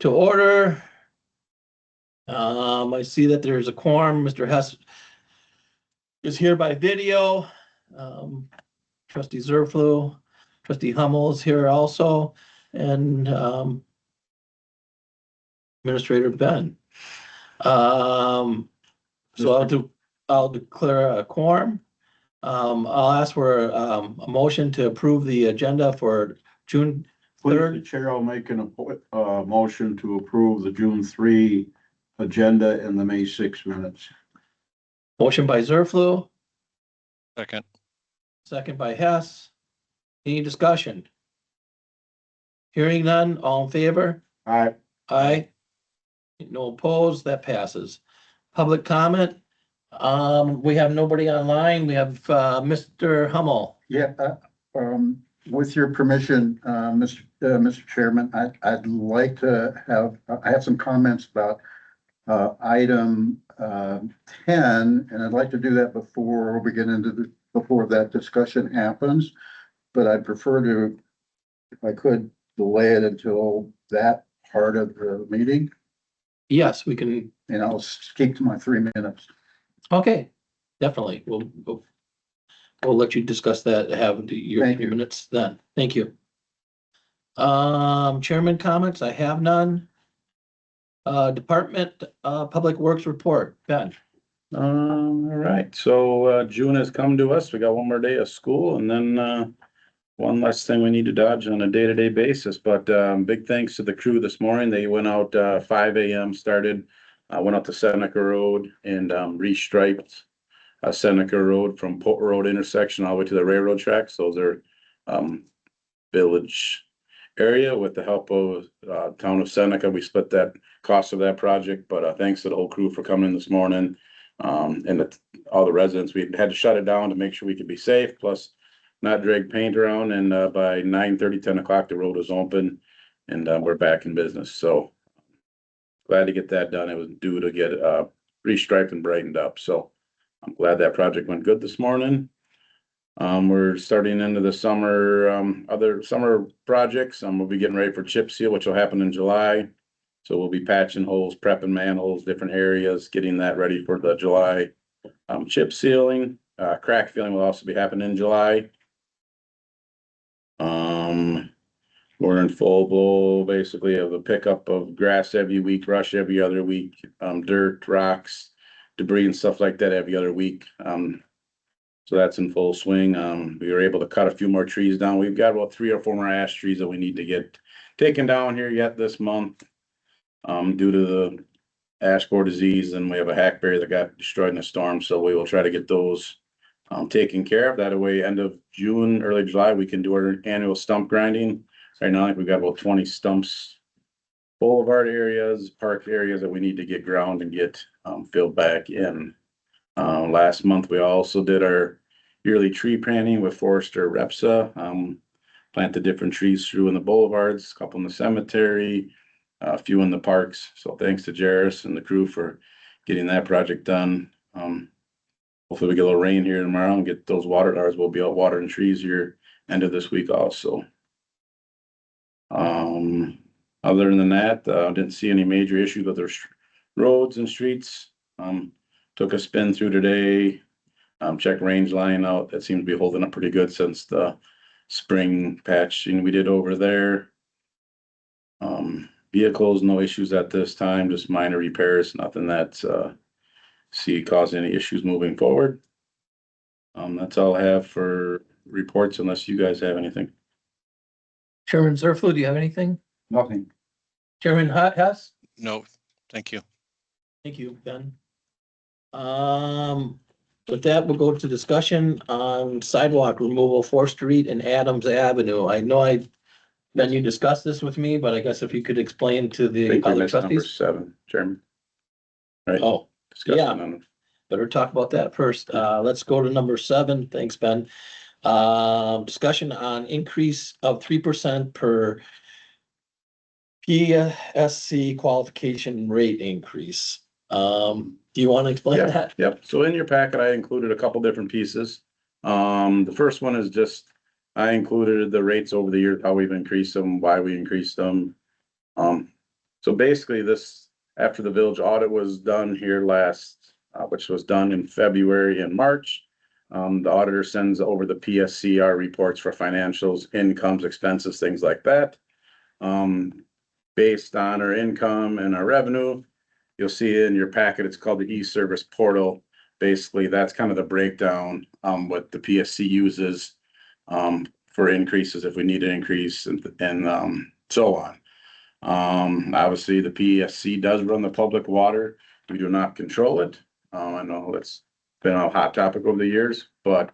to order. I see that there's a quorum. Mr. Hess is here by video. Trustee Zerflu, trustee Hummel is here also, and Administrator Ben. So I'll declare a quorum. I'll ask for a motion to approve the agenda for June Please, 3rd. the chair will make a motion to approve the June 3 agenda and the May 6 minutes. Motion by Zerflu, Second. second by Hess. Any discussion? Hearing none, all in favor? Aye. Aye. No opposed, that passes. Public comment. We have nobody online. We have Mr. Hummel. Yeah, with your permission, Mr. Chairman, I'd like to I have some comments about item 10, and I'd like to do that before we get into before that discussion happens. But I'd prefer to, if I could, delay it until that part of the meeting, Yes, we can. and I'll keep to my 3 minutes. Okay, definitely. We'll let you discuss that, have your Thank you. minutes then. Thank you. Chairman comments, I have none. Department, Public Works report, Ben. All right, so June has come to us. We got one more day of school and then one less thing we need to dodge on a day-to-day basis. But big thanks to the crew this morning. They went out 5 a.m. started, went out to Seneca Road and restriped Seneca Road from Polk Road intersection all the way to the railroad tracks. Those are village area. With the help of town of Seneca, we split that cost of that project. But thanks to the whole crew for coming this morning. And all the residents, we had to shut it down to make sure we could be safe, plus not drag paint around. And by 9:30, 10 o'clock, the road was open and we're back in business. So glad to get that done. It was due to get restriped and brightened up. So I'm glad that project went good this morning. We're starting into the summer, other summer projects. We'll be getting ready for chip seal, which will happen in July. So we'll be patching holes, prepping manholes, different areas, getting that ready for the July chip sealing. Crack filling will also be happening in July. We're in full blow basically of a pickup of grass every week, brush every other week, dirt, rocks, debris and stuff like that every other week. So that's in full swing. We were able to cut a few more trees down. We've got about 3 or 4 more ash trees that we need to get taken down here yet this month. Due to the ash borer disease, and we have a hackberry that got destroyed in a storm. So we will try to get those taken care of. That way, end of June, early July, we can do our annual stump grinding. Right now, I think we've got about 20 stumps, boulevard areas, park areas that we need to get ground and get filled back in. Last month, we also did our yearly tree planting with Forester Repsa. Planted different trees through in the boulevards, a couple in the cemetery, a few in the parks. So thanks to Jairus and the crew for getting that project done. Hopefully we get a little rain here tomorrow and get those water hours. We'll be out watering trees here end of this week also. Other than that, didn't see any major issues with their roads and streets. Took a spin through today. Checked range line out. That seems to be holding up pretty good since the spring patching we did over there. Vehicles, no issues at this time, just minor repairs, nothing that see cause any issues moving forward. That's all I have for reports unless you guys have anything. Chairman Zerflu, do you have anything? Nothing. Chairman Hess? No, thank you. Thank you, Ben. With that, we'll go to discussion on sidewalk removal, 4th Street and Adams Avenue. I know Ben, you discussed this with me, but I guess if you could explain to I the think we other missed number trustees. 7, Chairman. Right. Oh, Discussion yeah. on better talk about that first. Let's go to number 7. Thanks, Ben. Discussion on increase of 3% per PSC qualification rate increase. Do you want to explain that? Yep. So in your packet, I included a couple different pieces. The first one is just, I included the rates over the years, how we've increased them, why we increased them. So basically this, after the village audit was done here last, which was done in February and March. The auditor sends over the PSCR reports for financials, incomes, expenses, things like that. Based on our income and our revenue, you'll see it in your packet, it's called the e-service portal. Basically, that's kind of the breakdown, what the PSC uses, for increases if we need an increase and so on. Obviously, the PSC does run the public water. We do not control it. I know it's been a hot topic over the years, but,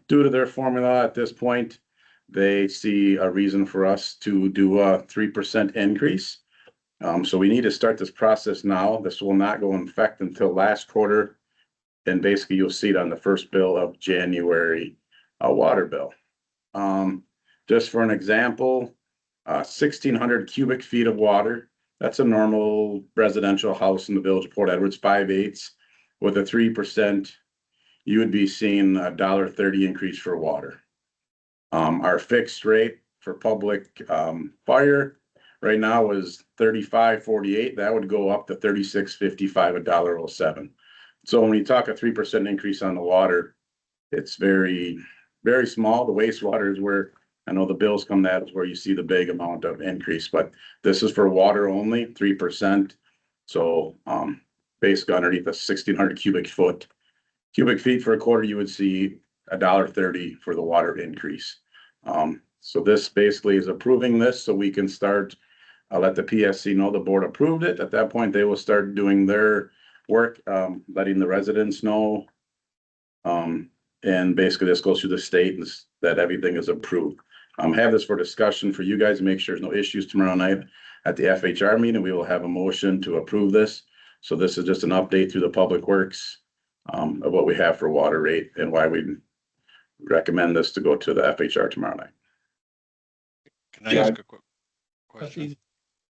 due to their formula at this point, they see a reason for us to do a 3% increase. So we need to start this process now. This will not go in effect until last quarter. And basically you'll see it on the first bill of January, water bill. Just for an example, 1,600 cubic feet of water. That's a normal residential house in the village of Port Edwards, 5/8. With a 3%, you would be seeing a $1.30 increase for water. Our fixed rate for public, fire right now is $35.48. That would go up to $36.55, $1.07. So when you talk a 3% increase on the water, it's very, very small. The wastewater is where I know the bills come, that is where you see the big amount of increase, but this is for water only, 3%. So, basically underneath a 1,600 cubic feet for a quarter, you would see $1.30 for the water increase. So this basically is approving this so we can start, let the PSC know the board approved it. At that point, they will start doing their work, letting the residents know. And basically this goes through the state and that everything is approved. Have this for discussion for you guys, make sure there's no issues tomorrow night at the FHR meeting. We will have a motion to approve this. So this is just an update through the Public Works, of what we have for water rate and why we recommend this to go to the FHR tomorrow night. Can I Yeah. ask a quick question?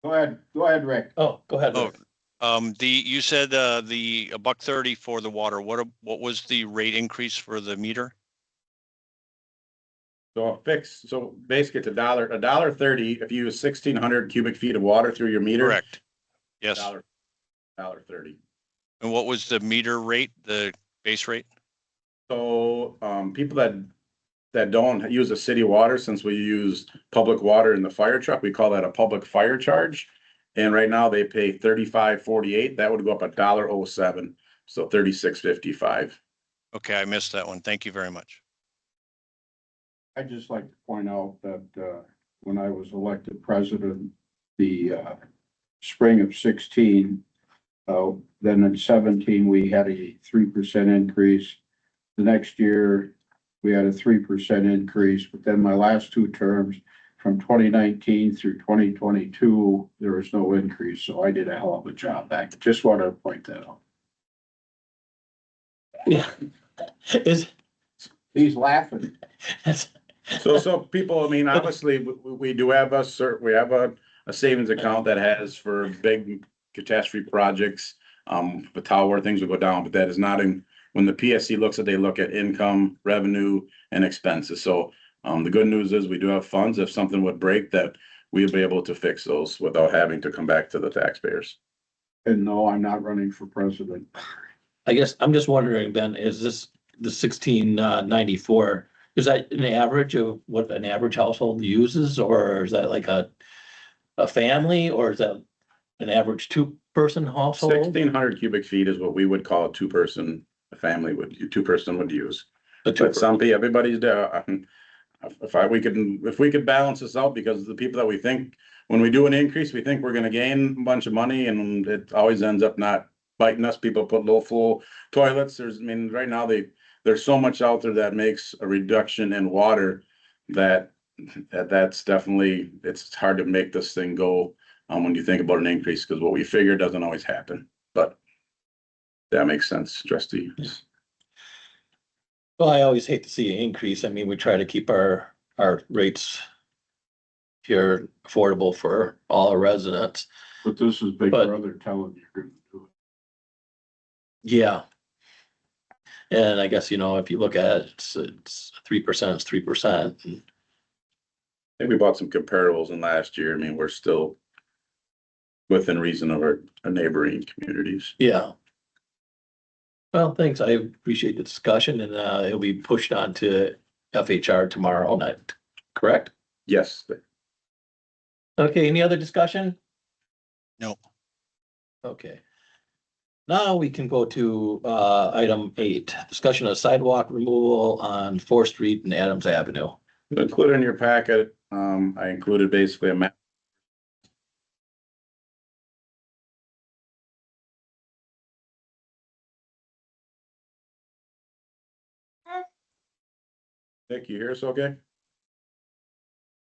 Go ahead, Rick. Oh, go ahead. Oh, Rick. you said, the $1.30 for the water. What was the rate increase for the meter? So so basically it's $1.30 if you use 1,600 cubic feet of water through your meter. Correct. Yes. $1.30. And what was the meter rate, the base rate? So, people that don't use the city water, since we use public water in the fire truck, we call that a public fire charge. And right now they pay $35.48. That would go up $1.07, so $36.55. Okay, I missed that one. Thank you very much. I'd just like to point out that, when I was elected president, the, spring of 16, then in 17, we had a 3% increase. The next year, we had a 3% increase, but then my last two terms, from 2019 through 2022, there was no increase, so I did a hell of a job back. Just wanted to point that out. Yeah. He's laughing. So people, I mean, obviously, we do have a savings account that has for big catastrophe projects. The tower, things will go down, but that is not when the PSC looks at, they look at income, revenue and expenses. So, the good news is we do have funds. If something would break, that we'll be able to fix those without having to come back to the taxpayers. And no, I'm not running for president. I guess I'm just wondering, Ben, is this the 1694? Is that an average of what an average household uses, or is that like a family, or is that an average two-person household? 1,600 cubic feet is what we would call a two-person two-person would use. But everybody's if we could balance this out, because the people that we think, when we do an increase, we think we're gonna gain a bunch of money, and it always ends up not biting us. People put low flow toilets. Right now there's so much out there that makes a reduction in water that's definitely, it's hard to make this thing go, when you think about an increase, because what we figure doesn't always happen, but that makes sense, trustee. Well, I always hate to see an increase. I mean, we try to keep our rates here affordable for all our residents. But this is Big But- Brother telling you you're gonna do it. Yeah. And I guess, if you look at it, it's 3%, it's 3%. I think we bought some comparables in last year. We're still within reason of our neighboring communities. Yeah. Well, thanks. I appreciate the discussion and it'll be pushed on to FHR tomorrow night, correct? Yes, Okay, any other discussion? No. Okay. Now we can go to item 8, discussion of sidewalk removal on 4th Street and Adams Avenue. included in your packet, I included basically a map. Nick, you hear us okay?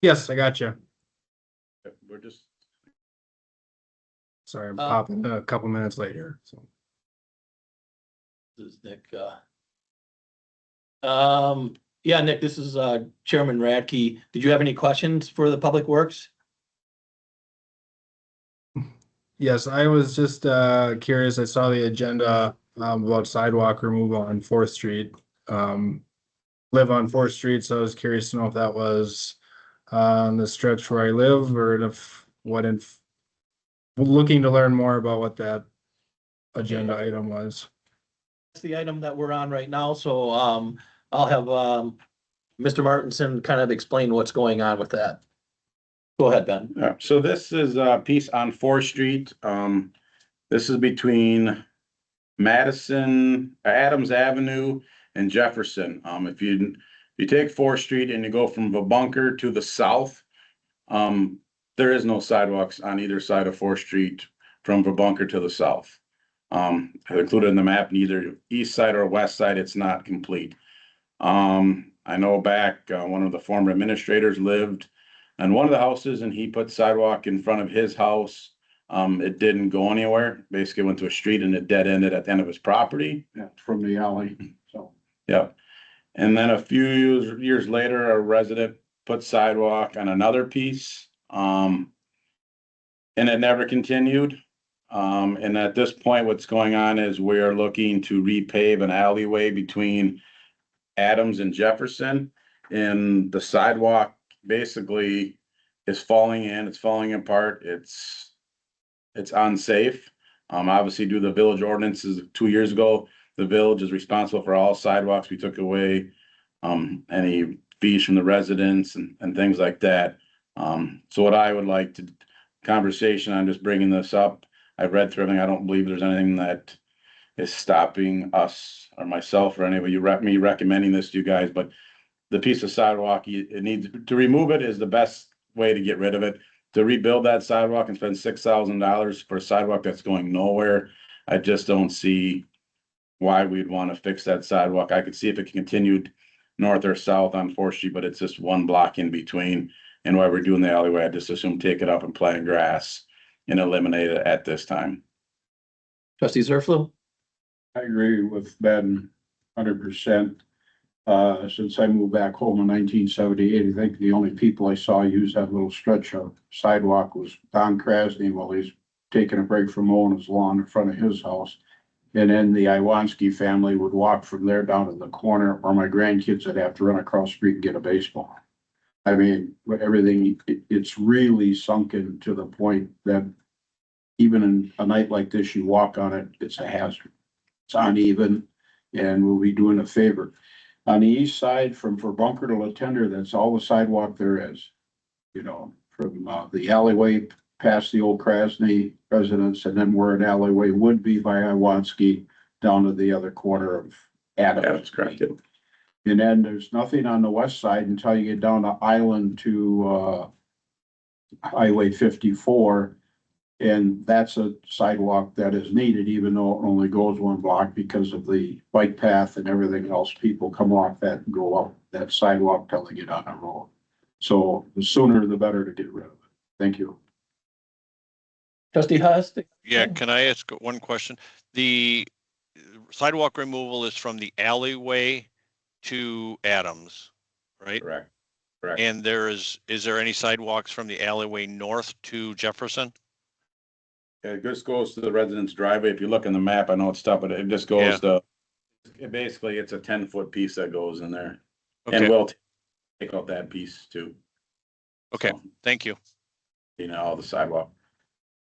Yes, I got you. We're just, Sorry, I'm Uh, popping a couple minutes later, so. This is Nick. Yeah, Nick, this is Chairman Radke. Did you have any questions for the Public Works? Yes, I was just curious. I saw the agenda about sidewalk removal on 4th Street. Live on 4th Street, so I was curious to know if that was on the stretch where I live or if looking to learn more about what that agenda item was. That's the item that we're on right now, so I'll have Mr. Martinson kind of explain what's going on with that. Go ahead, Ben. so this is a piece on 4th Street. This is between Adams Avenue and Jefferson. If you take 4th Street and you go from the bunker to the south, there is no sidewalks on either side of 4th Street from the bunker to the south. I included in the map, neither east side or west side, it's not complete. I know back, one of the former administrators lived in one of the houses and he put sidewalk in front of his house. It didn't go anywhere, basically went to a street and it dead ended at the end of his property. Yeah, from the alley, so. Yeah. And then a few years later, a resident put sidewalk on another piece. And it never continued. And at this point, what's going on is we are looking to repave an alleyway between Adams and Jefferson. And the sidewalk basically is falling in, it's falling apart, it's unsafe. Obviously due to the village ordinances 2 years ago, the village is responsible for all sidewalks. We took away any fees from the residents and things like that. So what I would like to conversation, I'm just bringing this up. I've read through everything. I don't believe there's anything that is stopping us or myself or anybody, me recommending this to you guys, but the piece of sidewalk, it needs to remove it is the best way to get rid of it. To rebuild that sidewalk and spend $6,000 for a sidewalk that's going nowhere, I just don't see why we'd want to fix that sidewalk. I could see if it continued north or south on 4th Street, but it's just one block in between. And while we're doing the alleyway, I just assume take it up and plant grass and eliminate it at this time. Trustee Zerflu? I agree with Ben 100%. Since I moved back home in 1978, I think the only people I saw use that little stretch of sidewalk was Don Krasny while he's taking a break from mowing his lawn in front of his house. And then the Iwanski family would walk from there down to the corner, or my grandkids would have to run across the street and get a baseball. I mean, everything, it's really sunken to the point that even in a night like this, you walk on it, it's a hazard. It's uneven and we'll be doing a favor. On the east side from Bunker to Latender, that's all the sidewalk there is. You know, from the alleyway past the old Krasny residence and then where an alleyway would be by Iwanski down to the other corner of Adams. Yeah, that's correct. And then there's nothing on the west side until you get down to Island to Highway 54. And that's a sidewalk that is needed, even though it only goes one block because of the bike path and everything else. People come off that and go up that sidewalk till they get on the road. So the sooner the better to get rid of it. Thank you. Trustee Haas? Yeah, can I ask one question? The sidewalk removal is from the alleyway to Adams, right? Correct. Correct. And is there any sidewalks from the alleyway north to Jefferson? It just goes to the residence driveway. If you look in the map, I know it's tough, but it just goes to, basically it's a 10-foot piece that goes in there. And Okay, we'll take out that piece too. okay, So, thank you. you know, all the sidewalk.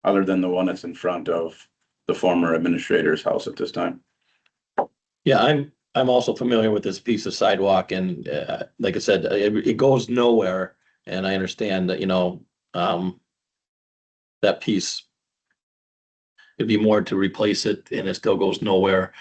other than the one that's in front of the former administrator's house at this time. Yeah, I'm also familiar with this piece of sidewalk and, like I said, it goes nowhere. And I understand that, that piece. It'd be more to replace it and it still goes nowhere.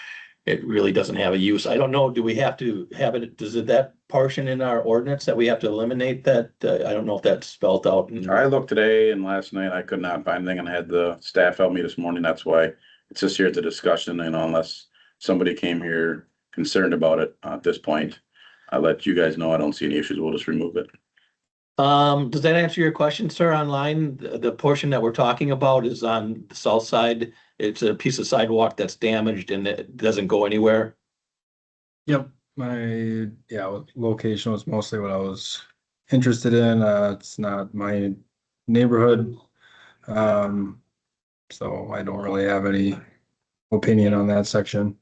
It really doesn't have a use. I don't know, do we have to have it, does it that portion in our ordinance that we have to eliminate that? I don't know if that's spelled out. I looked today and last night, I could not find anything, and I had the staff help me this morning. That's why it's just here at the discussion, unless somebody came here concerned about it at this point. I'll let you guys know. I don't see any issues. We'll just remove it. Does that answer your question, sir, online? The portion that we're talking about is on the south side. It's a piece of sidewalk that's damaged and it doesn't go anywhere. Yep, location was mostly what I was interested in. It's not my neighborhood. So I don't really have any opinion on that section.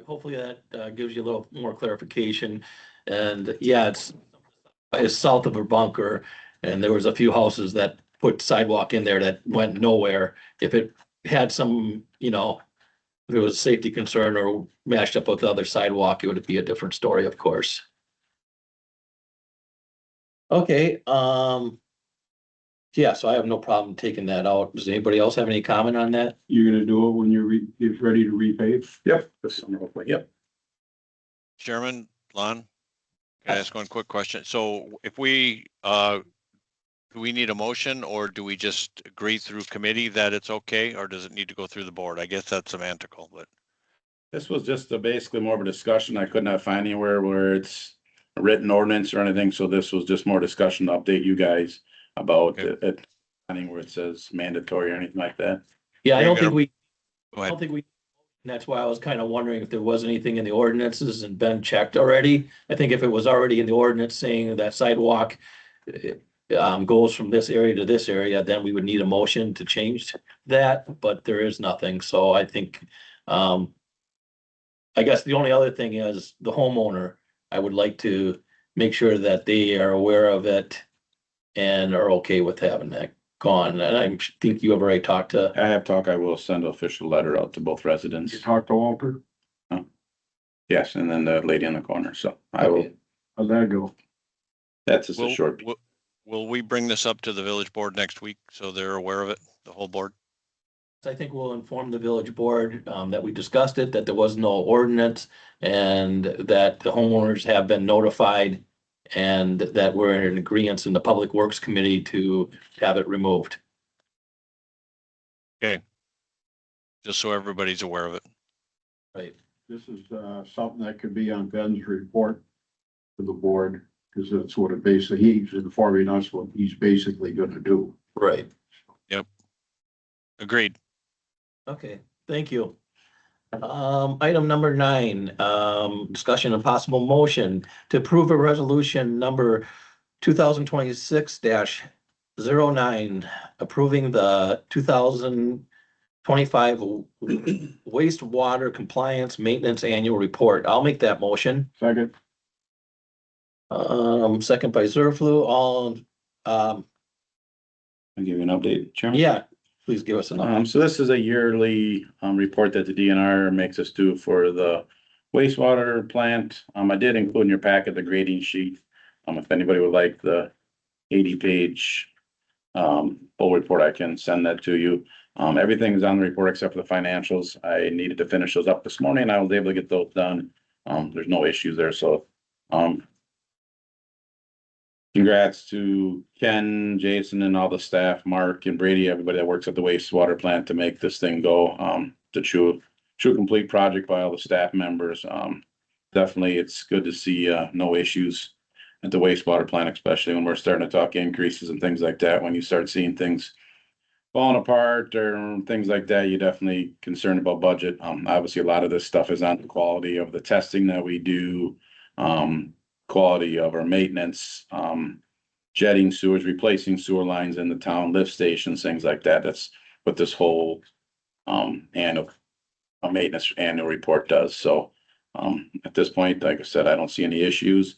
Hopefully that gives you a little more clarification. And yeah, it's south of a bunker, and there was a few houses that put sidewalk in there that went nowhere. If it had some, if it was a safety concern or mashed up with other sidewalk, it would be a different story, of course. Okay, yeah, so I have no problem taking that out. Does anybody else have any comment on that? You're gonna do it when you get ready to repave? Yep. This summer, hopefully. Yep. Chairman, Lon, can I ask one quick question? So if we, do we need a motion or do we just agree through committee that it's okay, or does it need to go through the board? I guess that's semantical, but. This was just basically more of a discussion. I could not find anywhere where it's a written ordinance or anything, so this was just more discussion to update you guys about Okay. it, anything where it says mandatory or anything like that. Yeah, I You're don't gonna- think we, Go I ahead. don't think we, and that's why I was kind of wondering if there was anything in the ordinances and been checked already. I think if it was already in the ordinance saying that sidewalk goes from this area to this area, then we would need a motion to change that, but there is nothing. So I think, I guess the only other thing is the homeowner, I would like to make sure that they are aware of it and are okay with having that gone. And I think you have already talked to, I have talked, I will send an official letter out to both residents. You talk to Walter? Yes, and then the lady in the corner, so I will, Okay. How'd that go? that's just a Will, short. will we bring this up to the village board next week so they're aware of it, the whole board? I think we'll inform the village board that we discussed it, that there was no ordinance and that the homeowners have been notified and that we're in agreement in the Public Works Committee to have it removed. Just so everybody's aware of it. Right. This is, something that could be on Ben's report to the board, because that's what it basically, he's informing us what he's basically gonna do. Right. Agreed. Okay, thank you. Item number 9, discussion and possible motion to approve a resolution number 2026-09, approving the 2025 wastewater compliance maintenance annual report. I'll make that motion. Second, Second by Zerflu, all, I'll give you an update, Chairman. yeah, please give us an update. So this is a yearly report that the DNR makes us do for the wastewater plant. I did include in your packet the grading sheet. If anybody would like the 80-page full report, I can send that to you. Everything is on the report except for the financials. I needed to finish those up this morning. I was able to get those done. There's no issues there, so congrats to Ken, Jason, and all the staff, Mark and Brady, everybody that works at the wastewater plant to make this thing go. The true complete project by all the staff members. Definitely, it's good to see no issues at the wastewater plant, especially when we're starting to talk increases and things like that. When you start seeing things falling apart or things like that, you're definitely concerned about budget. Obviously, a lot of this stuff is on the quality of the testing that we do. Quality of our maintenance, jetting sewers, replacing sewer lines in the town, lift stations, things like that. That's what this whole annual maintenance annual report does. So at this point, like I said, I don't see any issues.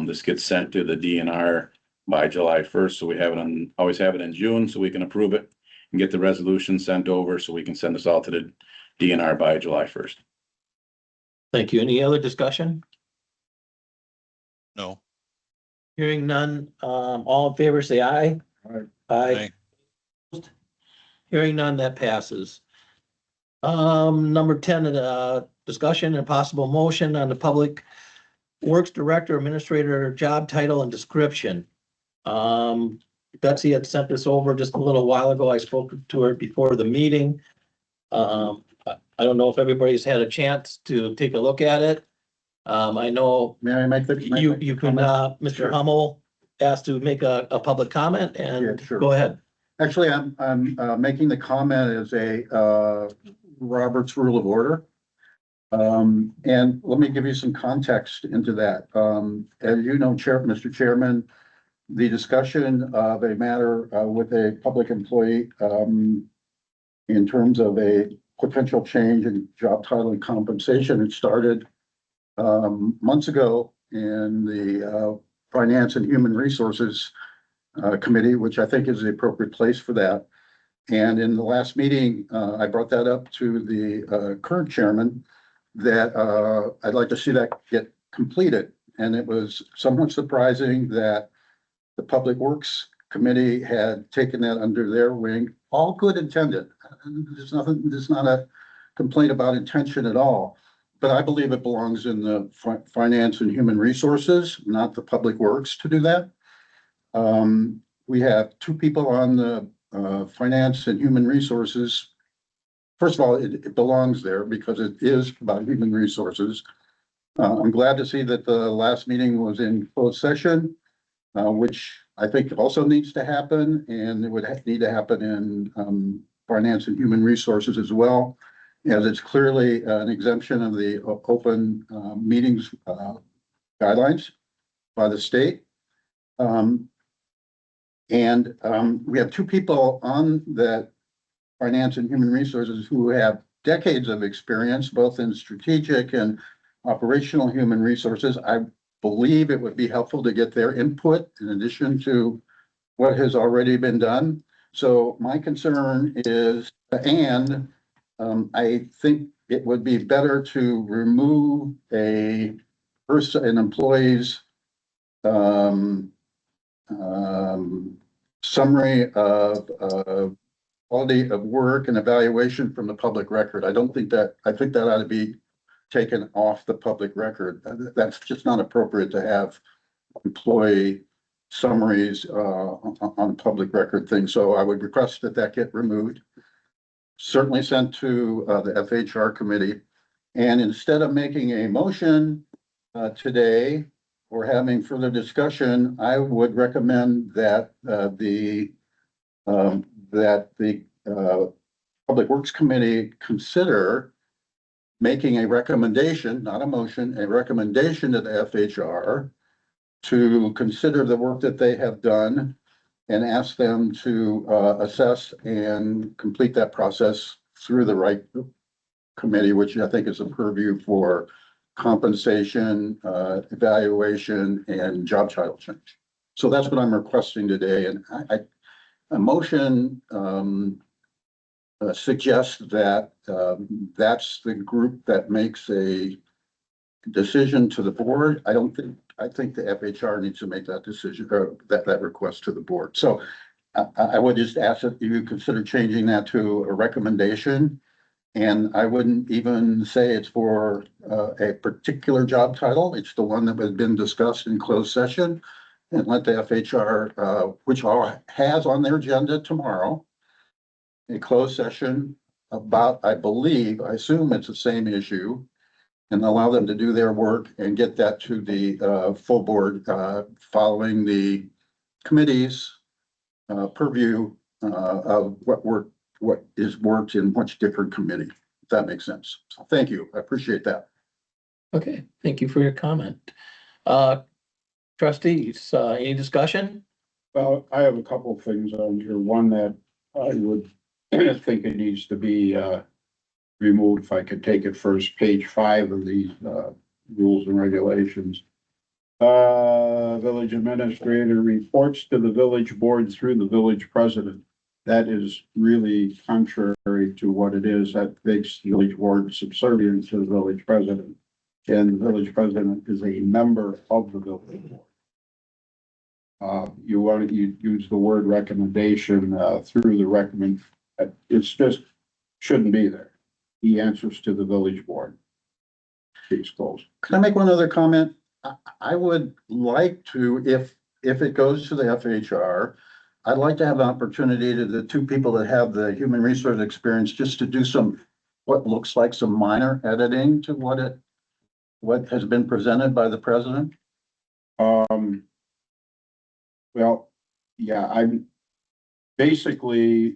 This gets sent to the DNR by July first, so we have it on, always have it in June, so we can approve it and get the resolution sent over, so we can send this all to the DNR by July first. Thank you. Any other discussion? No. Hearing none, all in favor, say aye. Aye. Aye. Hearing none, that passes. Number 10, discussion and possible motion on the Public Works Director Administrator job title and description. Betsy had sent this over just a little while ago. I spoke to her before the meeting. I don't know if everybody's had a chance to take a look at it. I know May I make the? you can, Mr. Sure. Hummel asked to make a public comment and Yeah, sure. go ahead. Actually, I'm making the comment as a Robert's Rule of Order. And let me give you some context into that. As you know, Mr. Chairman, the discussion of a matter with a public employee in terms of a potential change in job title and compensation, it started months ago in the Finance and Human Resources Committee, which I think is the appropriate place for that. And in the last meeting, I brought that up to the current chairman that I'd like to see that get completed. And it was somewhat surprising that the Public Works Committee had taken that under their wing, all good intended. There's not a complaint about intention at all. But I believe it belongs in the Finance and Human Resources, not the Public Works, to do that. We have two people on the Finance and Human Resources. First of all, it belongs there because it is about human resources. I'm glad to see that the last meeting was in closed session, which I think also needs to happen, and it would need to happen in Finance and Human Resources as well, as it's clearly an exemption of the open meetings guidelines by the state. We have two people on that Finance and Human Resources who have decades of experience, both in strategic and operational human resources. I believe it would be helpful to get their input in addition to what has already been done. So my concern is, I think it would be better to remove an employee's summary of quality of work and evaluation from the public record. I think that ought to be taken off the public record. That's just not appropriate to have employee summaries on public record things. So I would request that get removed. Certainly sent to the FHR committee. And instead of making a motion today or having further discussion, I would recommend that the Public Works Committee consider making a recommendation, not a motion, a recommendation to the FHR to consider the work that they have done and ask them to assess and complete that process through the right committee, which I think is a purview for compensation, evaluation, and job title change. So that's what I'm requesting today. And a motion suggests that that's the group that makes a decision to the board. I think the FHR needs to make that decision or that request to the board. So I would just ask that you consider changing that to a recommendation. And I wouldn't even say it's for a particular job title. It's the one that has been discussed in closed session, and let the FHR, which has on their agenda tomorrow, a closed session about, I assume it's the same issue, and allow them to do their work and get that to the full board following the committee's purview of what is worked in which different committee, if that makes sense. So thank you. I appreciate that. Okay, thank you for your comment. Trustees, any discussion? Well, I have a couple of things on here. One that I would think it needs to be removed. If I could take it first, page 5 of these rules and regulations. Village administrator reports to the village board through the village president. That is really contrary to what it is. That makes the village board subservient to the village president. And the village president is a member of the village board. You want to use the word recommendation, through the recommend, it's just, shouldn't be there. He answers to the village board. Case closed. Can I make one other comment? I would like to, if it goes to the FHR, I'd like to have an opportunity to the two people that have the human resource experience, just to do some, what looks like some minor editing to what has been presented by the president. Well, yeah, I'm basically,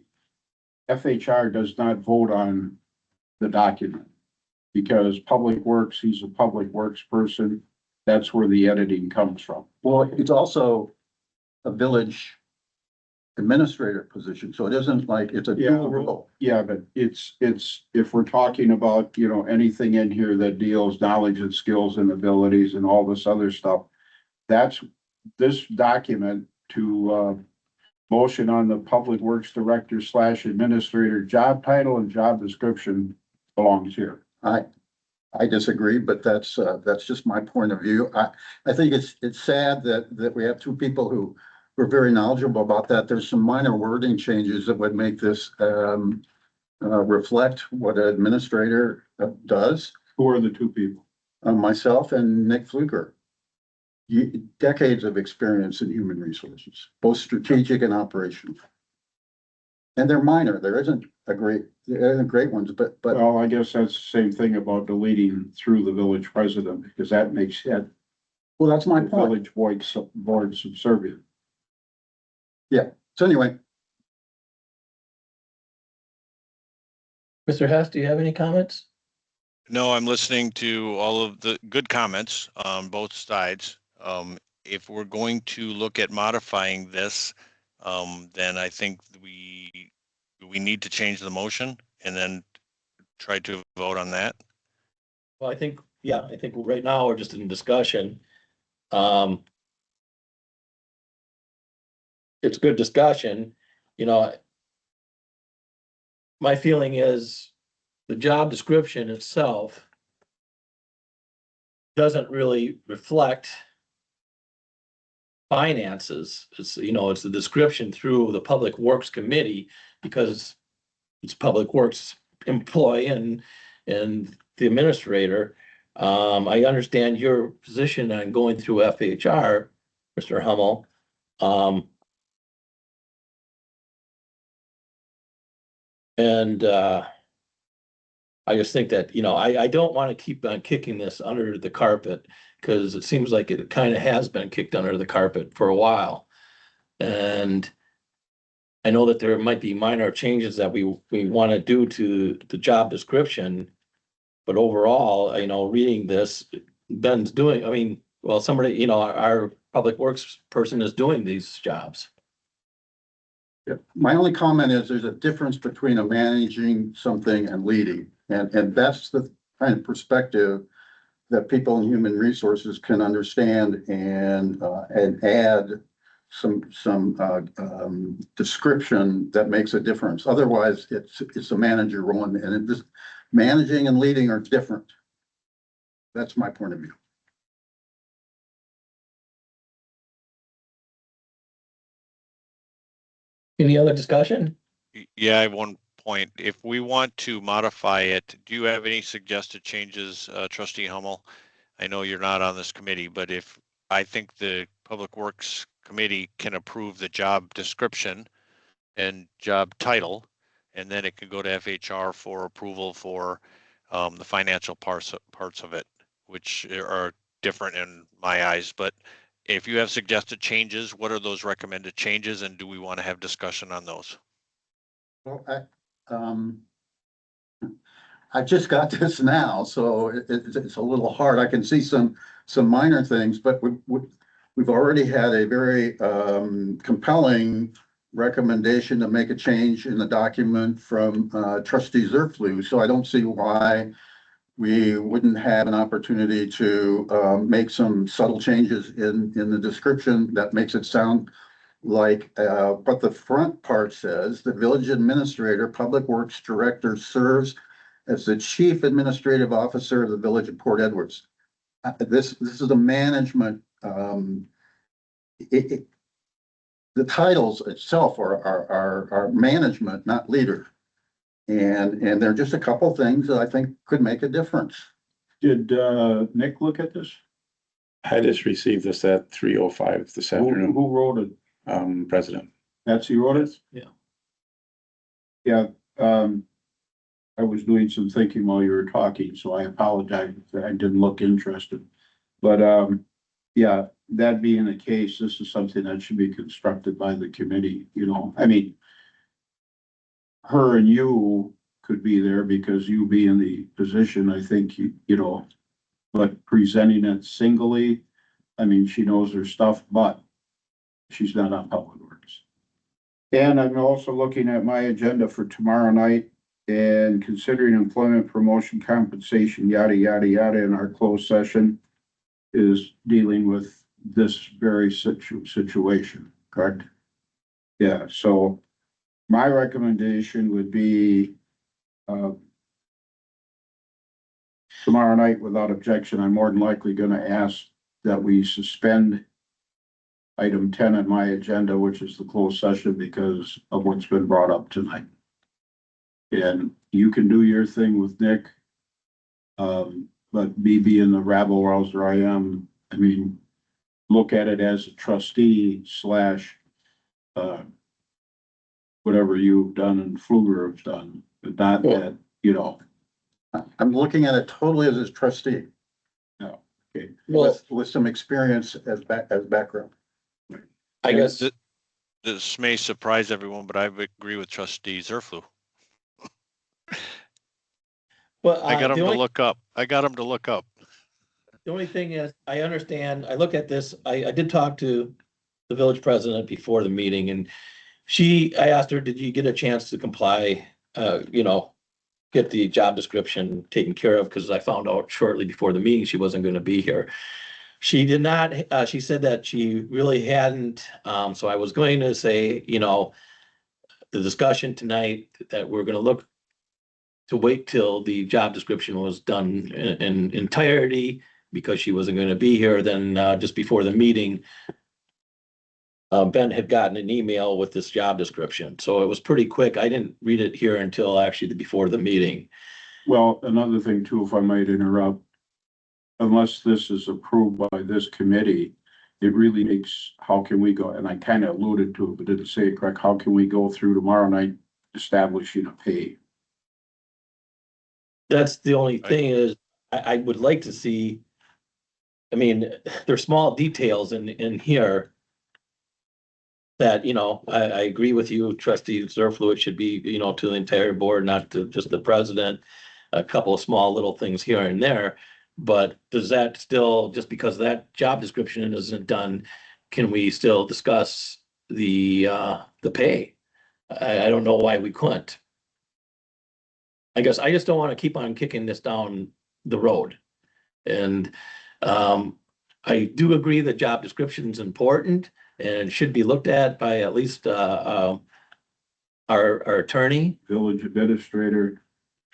FHR does not vote on the document. Because Public Works, he's a Public Works person. That's where the editing comes from. Well, it's also a village administrator position, so it isn't like it's a dual role. Yeah, but it's, if we're talking about, anything in here that deals knowledge and skills and abilities and all this other stuff. That's this document to, motion on the Public Works Director / Administrator job title and job description belongs here. I disagree, but that's just my point of view. I think it's sad that we have two people who were very knowledgeable about that. There's some minor wording changes that would make this reflect what an administrator does. Who are the two people? Myself and Nick Fluker. Decades of experience in human resources, both strategic and operational. And they're minor. There isn't great ones, but Well, I guess that's the same thing about deleting through the village president, because that makes it well, that's my the point. village board subservient. So anyway, Mr. Hess, do you have any comments? No, I'm listening to all of the good comments on both sides. If we're going to look at modifying this, then I think we need to change the motion and then try to vote on that. Well, I think right now we're just in discussion. It's good discussion, my feeling is the job description itself doesn't really reflect finances. It's the description through the Public Works Committee, because it's Public Works employee and the administrator. I understand your position on going through FHR, Mr. Hummel. And I just think that, I don't want to keep on kicking this under the carpet, because it seems like it kind of has been kicked under the carpet for a while. And I know that there might be minor changes that we want to do to the job description. But overall, reading this, Ben's doing, somebody, our Public Works person is doing these jobs. my only comment is there's a difference between a managing something and leading. And that's the kind of perspective that people in human resources can understand and add some description that makes a difference. Otherwise, it's a manager role, and this managing and leading are different. That's my point of view. Any other discussion? Yeah, I have one point. If we want to modify it, do you have any suggested changes, Trustee Hummel? I know you're not on this committee, but if I think the Public Works Committee can approve the job description and job title, and then it can go to FHR for approval for the financial parts of it, which are different in my eyes. But if you have suggested changes, what are those recommended changes, and do we want to have discussion on those? Well, I just got this now, so it's a little hard. I can see some minor things, but we've already had a very compelling recommendation to make a change in the document from Trustee Zerflu. So I don't see why we wouldn't have an opportunity to make some subtle changes in the description that makes it sound like what the front part says, the village administrator, public works director serves as the chief administrative officer of the village of Port Edwards. This is a management, the titles itself are management, not leader. And there are just a couple things that I think could make a difference. Did, Nick look at this? I just received this at 3:05 this Who, afternoon, who wrote it? President. Betsy wrote it? Yeah. Yeah, I was doing some thinking while you were talking, so I apologize if I didn't look interested. But, yeah, that being the case, this is something that should be constructed by the committee, you know, I mean, her and you could be there because you be in the position, I think, you know, but presenting it singly, I mean, she knows her stuff, but she's not on Public Works. And I'm also looking at my agenda for tomorrow night and considering employment, promotion, compensation, yada, yada, yada, in our closed session is dealing with this very situation, correct? Yeah, so my recommendation would be, tomorrow night, without objection, I'm more than likely gonna ask that we suspend item 10 on my agenda, which is the closed session, because of what's been brought up tonight. And you can do your thing with Nick. But me being the rabble rouser I am, I mean, look at it as a trustee slash, whatever you've done and Fluger has done, but not that, you know. I'm looking at it totally as a trustee. No, okay. Well, With some experience as background. I guess, This may surprise everyone, but I agree with trustee Zerflu. well, I got him the to only, look up. I got him to look up. the only thing is, I understand, I look at this, I did talk to the village president before the meeting and I asked her, did you get a chance to comply, you know, get the job description taken care of? Because I found out shortly before the meeting, she wasn't going to be here. She did not, she said that she really hadn't, so I was going to say, you know, the discussion tonight that we're gonna look to wait till the job description was done in entirety, because she wasn't gonna be here, then, just before the meeting, Ben had gotten an email with this job description, so it was pretty quick. I didn't read it here until actually before the meeting. Well, another thing too, if I might interrupt, unless this is approved by this committee, it really makes, how can we go, and I kind of alluded to it, but didn't say it correct, how can we go through tomorrow night establishing a pay? That's the only thing is, I would like to see, I mean, there's small details in here that, you know, I agree with you, trustee Zerflu, it should be, you know, to the entire board, not to just the president. A couple of small little things here and there, but does that still, just because that job description isn't done, can we still discuss the pay? I don't know why we couldn't. I guess I just don't want to keep on kicking this down the road. And I do agree that job description is important and should be looked at by at least our attorney. Village administrator,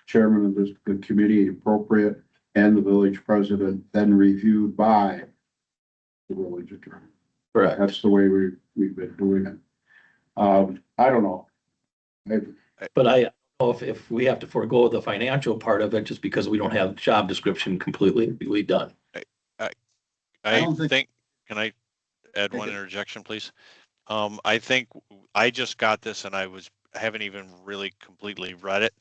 chairman of the committee appropriate, and the village president, then reviewed by the village attorney. Correct. That's the way we've been doing it. I don't know. But I don't know if we have to forego the financial part of it just because we don't have job description completely done. I don't think- think, can I add one interjection, please? I think I just got this and I haven't even really completely read it.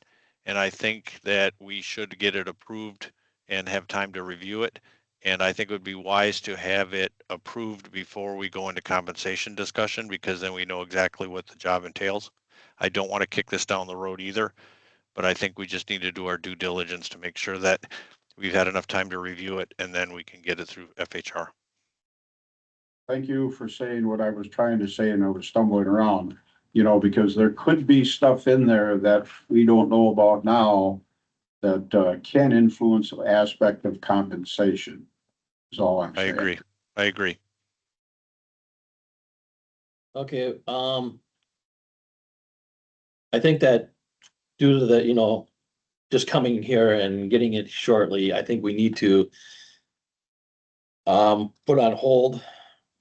And I think that we should get it approved and have time to review it. And I think it would be wise to have it approved before we go into compensation discussion, because then we know exactly what the job entails. I don't want to kick this down the road either, but I think we just need to do our due diligence to make sure that we've had enough time to review it and then we can get it through FHR. Thank you for saying what I was trying to say and I was stumbling around, you know, because there could be stuff in there that we don't know about now that can influence the aspect of compensation. Is all I'm I saying. agree. I agree. Okay, I think that due to the, just coming here and getting it shortly, I think we need to put on hold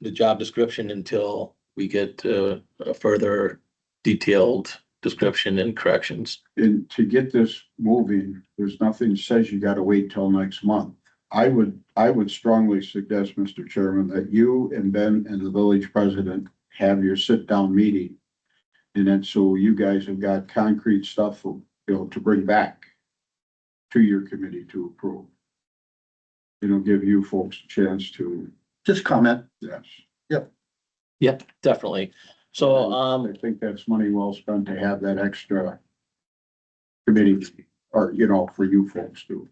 the job description until we get a further detailed description and corrections. And to get this moving, there's nothing that says you gotta wait till next month. I would strongly suggest, Mr. Chairman, that you and Ben and the village president have your sit-down meeting. And then so you guys have got concrete stuff, to bring back to your committee to approve. Give you folks a chance to, Just comment. yes. Yep, definitely. So, I think that's money well spent to have that extra committee, or, for you folks to.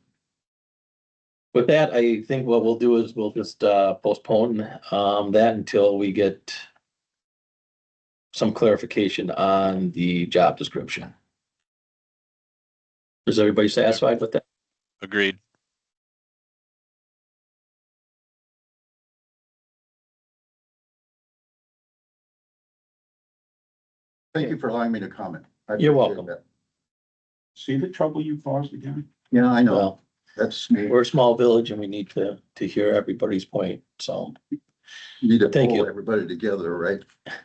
with that, I think what we'll do is we'll just postpone that until we get some clarification on the job description. Is everybody satisfied with that? Agreed. Thank you for allowing me to comment. I You're appreciate welcome. that. See the trouble you caused again? Yeah, I know. Well, That's, we're a small village and we need to hear everybody's point, so. need to Thank pull you. everybody together, right?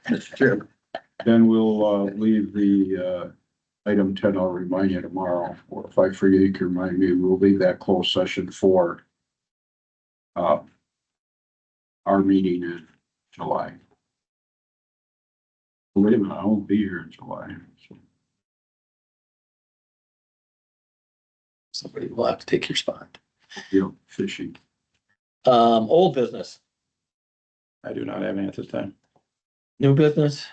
Mr. Chairman. Then we'll leave the item 10, I'll remind you tomorrow, or if I forget, you can remind me, we'll leave that closed session for our meeting in July. Wait a minute, I won't be here in July. So Somebody will have to take your spot. fishing. Old business, I do not have any at this time. new business,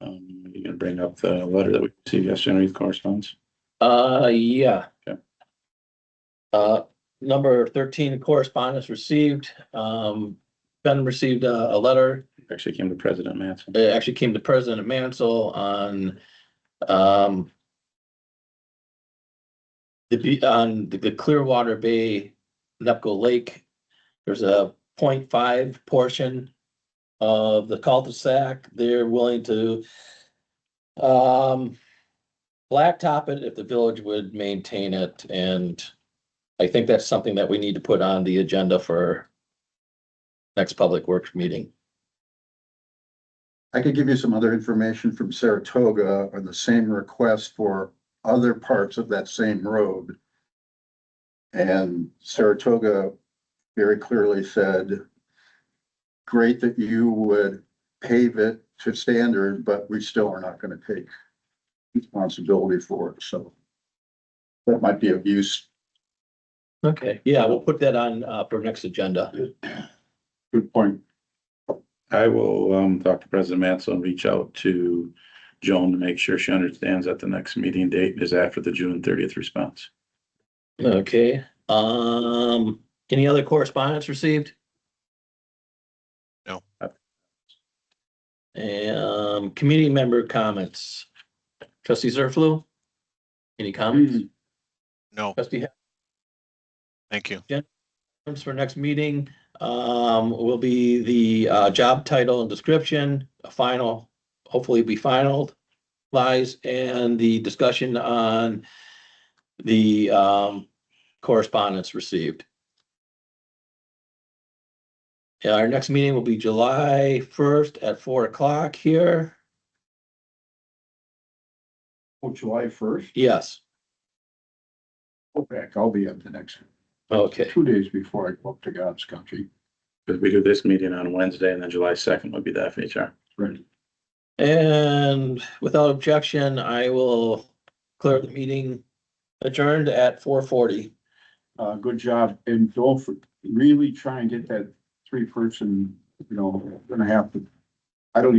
You gonna bring up the letter that we received yesterday with correspondence? yeah. Okay. Number 13 correspondence received, Ben received a letter. Actually came to President Manson. It actually came to President Mansell on, the Clearwater Bay, Nepco Lake. There's a 0.5 portion of the cul-de-sac. They're willing to, blacktop it if the village would maintain it, and I think that's something that we need to put on the agenda for next Public Works meeting. I could give you some other information from Saratoga on the same request for other parts of that same road. And Saratoga very clearly said, great that you would pave it to standard, but we still are not gonna take responsibility for it, so that might be of use. Okay, yeah, we'll put that on, for next agenda. Good point. I will talk to President Mansell and reach out to Joan to make sure she understands that the next meeting date is after the June 30th response. Okay, any other correspondence received? No. Community member comments. Trustee Zerflu? Any comments? No, Trustee thank you. Hens for next meeting, will be the, job title and description, a final, hopefully be finalized, and the discussion on the, correspondence received. Yeah, our next meeting will be July 1st at 4 o'clock here. Oh, July 1st? Yes, Go back, I'll be at the next one. okay, 2 days before I go up to God's country. Because we do this meeting on Wednesday and then July 2nd would be the FHR. Right. and without objection, I will declare the meeting adjourned at 4:40. Good job, and don't really try and get that 3-person, gonna have to, I don't even